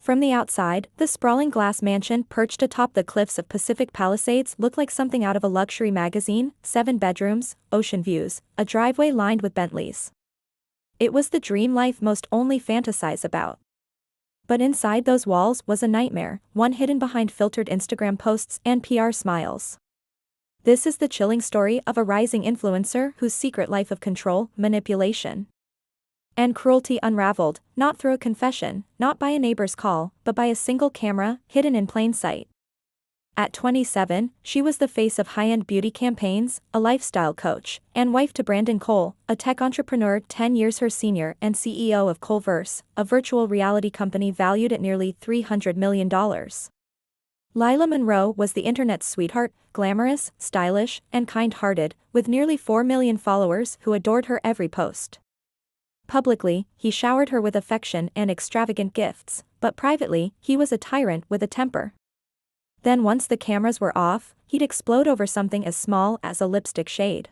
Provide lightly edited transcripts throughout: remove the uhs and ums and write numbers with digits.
From the outside, the sprawling glass mansion perched atop the cliffs of Pacific Palisades looked like something out of a luxury magazine: 7 bedrooms, ocean views, a driveway lined with Bentleys. It was the dream life most only fantasize about. But inside those walls was a nightmare, one hidden behind filtered Instagram posts and PR smiles. This is the chilling story of a rising influencer whose secret life of control, manipulation, and cruelty unraveled, not through a confession, not by a neighbor's call, but by a single camera, hidden in plain sight. At 27, she was the face of high-end beauty campaigns, a lifestyle coach, and wife to Brandon Cole, a tech entrepreneur 10 years her senior and CEO of Coleverse, a virtual reality company valued at nearly $300 million. Lila Monroe was the internet's sweetheart, glamorous, stylish, and kind-hearted, with nearly 4 million followers who adored her every post. Publicly, he showered her with affection and extravagant gifts, but privately, he was a tyrant with a temper. Then once the cameras were off, he'd explode over something as small as a lipstick shade.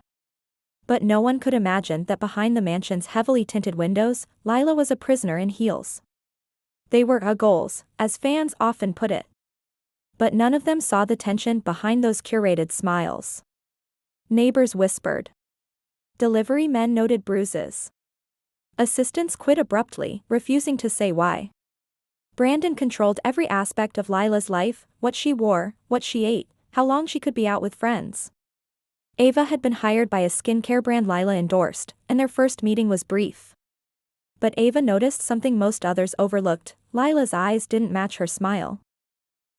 But no one could imagine that behind the mansion's heavily tinted windows, Lila was a prisoner in heels. They were her goals, as fans often put it. But none of them saw the tension behind those curated smiles. Neighbors whispered. Delivery men noted bruises. Assistants quit abruptly, refusing to say why. Brandon controlled every aspect of Lila's life: what she wore, what she ate, how long she could be out with friends. Ava had been hired by a skincare brand Lila endorsed, and their first meeting was brief. But Ava noticed something most others overlooked: Lila's eyes didn't match her smile.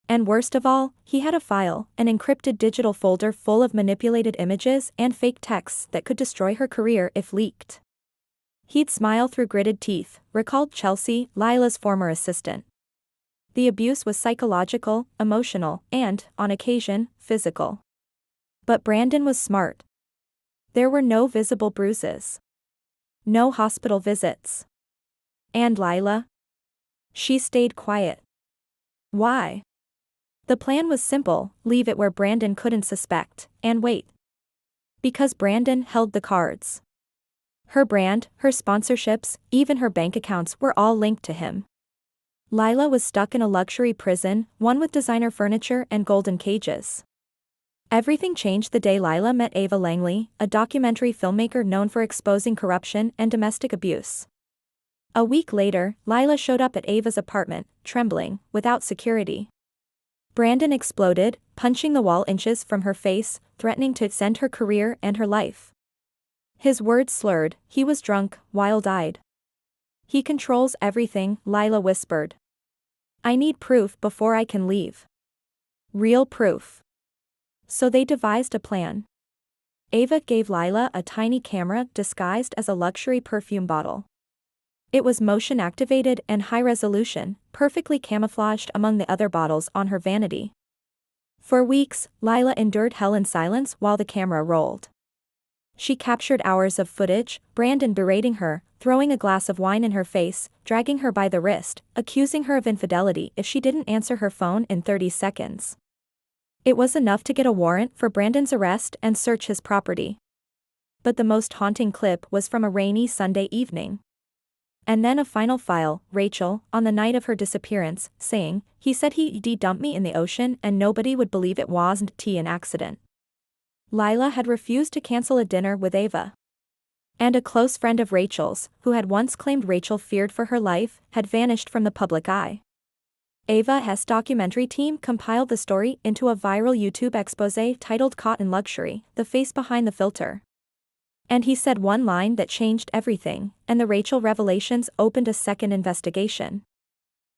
And worst of all, he had a file, an encrypted digital folder full of manipulated images and fake texts that could destroy her career if leaked. He'd smile through gritted teeth, recalled Chelsea, Lila's former assistant. The abuse was psychological, emotional, and, on occasion, physical. But Brandon was smart. There were no visible bruises. No hospital visits. And Lila? She stayed quiet. Why? The plan was simple: leave it where Brandon couldn't suspect, and wait. Because Brandon held the cards. Her brand, her sponsorships, even her bank accounts were all linked to him. Lila was stuck in a luxury prison, one with designer furniture and golden cages. Everything changed the day Lila met Ava Langley, a documentary filmmaker known for exposing corruption and domestic abuse. A week later, Lila showed up at Ava's apartment, trembling, without security. Brandon exploded, punching the wall inches from her face, threatening to end her career and her life. His words slurred, he was drunk, wild-eyed. He controls everything, Lila whispered. I need proof before I can leave. Real proof. So they devised a plan. Ava gave Lila a tiny camera disguised as a luxury perfume bottle. It was motion-activated and high-resolution, perfectly camouflaged among the other bottles on her vanity. For weeks, Lila endured hell in silence while the camera rolled. She captured hours of footage, Brandon berating her, throwing a glass of wine in her face, dragging her by the wrist, accusing her of infidelity if she didn't answer her phone in 30 seconds. It was enough to get a warrant for Brandon's arrest and search his property. But the most haunting clip was from a rainy Sunday evening. And then a final file: Rachel, on the night of her disappearance, saying, he said he dumped me in the ocean and nobody would believe it wasn't an accident. Lila had refused to cancel a dinner with Ava. And a close friend of Rachel's, who had once claimed Rachel feared for her life, had vanished from the public eye. Ava's documentary team compiled the story into a viral YouTube expose titled "Caught in Luxury: The Face Behind the Filter." And he said one line that changed everything, and the Rachel revelations opened a second investigation.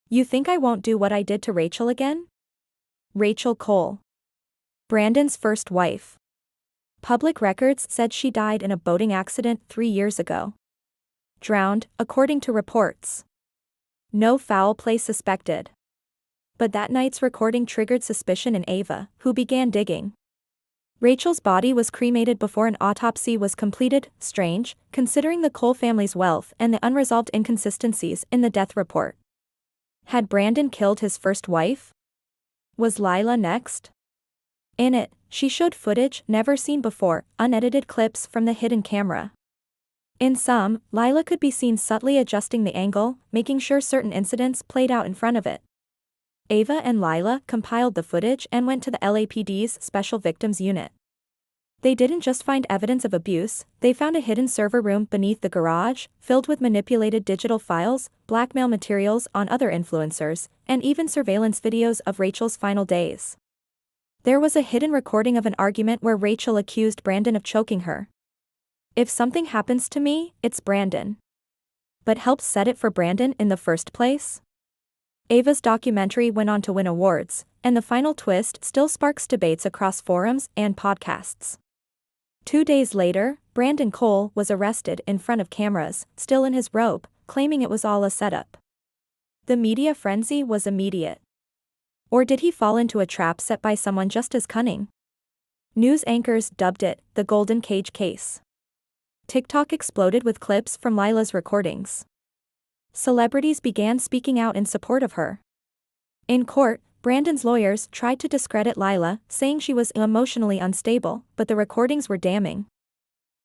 You think I won't do what I did to Rachel again? Rachel Cole. Brandon's first wife. Public records said she died in a boating accident 3 years ago. Drowned, according to reports. No foul play suspected. But that night's recording triggered suspicion in Ava, who began digging. Rachel's body was cremated before an autopsy was completed, strange, considering the Cole family's wealth and the unresolved inconsistencies in the death report. Had Brandon killed his first wife? Was Lila next? In it, she showed footage never seen before, unedited clips from the hidden camera. In some, Lila could be seen subtly adjusting the angle, making sure certain incidents played out in front of it. Ava and Lila compiled the footage and went to the LAPD's Special Victims Unit. They didn't just find evidence of abuse, they found a hidden server room beneath the garage, filled with manipulated digital files, blackmail materials on other influencers, and even surveillance videos of Rachel's final days. There was a hidden recording of an argument where Rachel accused Brandon of choking her. "If something happens to me, it's Brandon." But helped set it for Brandon in the first place? Ava's documentary went on to win awards, and the final twist still sparks debates across forums and podcasts. 2 days later, Brandon Cole was arrested in front of cameras, still in his robe, claiming it was all a setup. The media frenzy was immediate. Or did he fall into a trap set by someone just as cunning? News anchors dubbed it the Golden Cage case. TikTok exploded with clips from Lila's recordings. Celebrities began speaking out in support of her. In court, Brandon's lawyers tried to discredit Lila, saying she was emotionally unstable, but the recordings were damning.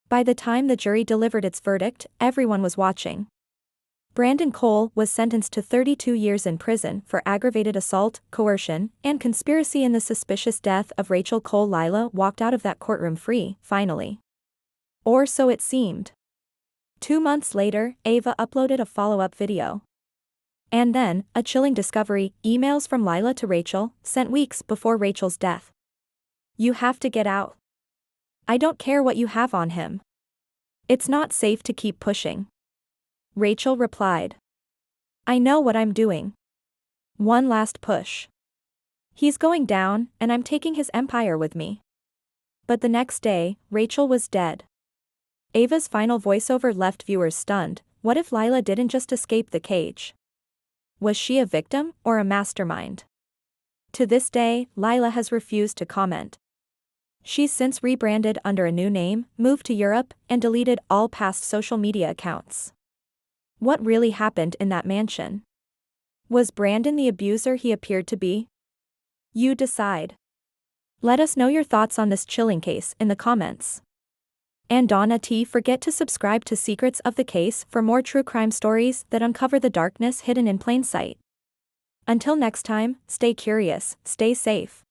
By the time the jury delivered its verdict, everyone was watching. Brandon Cole was sentenced to 32 years in prison for aggravated assault, coercion, and conspiracy in the suspicious death of Rachel Cole. Lila walked out of that courtroom free, finally. Or so it seemed. 2 months later, Ava uploaded a follow-up video. And then, a chilling discovery, emails from Lila to Rachel, sent weeks before Rachel's death. "You have to get out. I don't care what you have on him. It's not safe to keep pushing." Rachel replied, "I know what I'm doing. One last push. He's going down, and I'm taking his empire with me." But the next day, Rachel was dead. Ava's final voiceover left viewers stunned. What if Lila didn't just escape the cage? Was she a victim or a mastermind? To this day, Lila has refused to comment. She's since rebranded under a new name, moved to Europe, and deleted all past social media accounts. What really happened in that mansion? Was Brandon the abuser he appeared to be? You decide. Let us know your thoughts on this chilling case in the comments. And don't forget to subscribe to Secrets of the Case for more true crime stories that uncover the darkness hidden in plain sight. Until next time, stay curious, stay safe.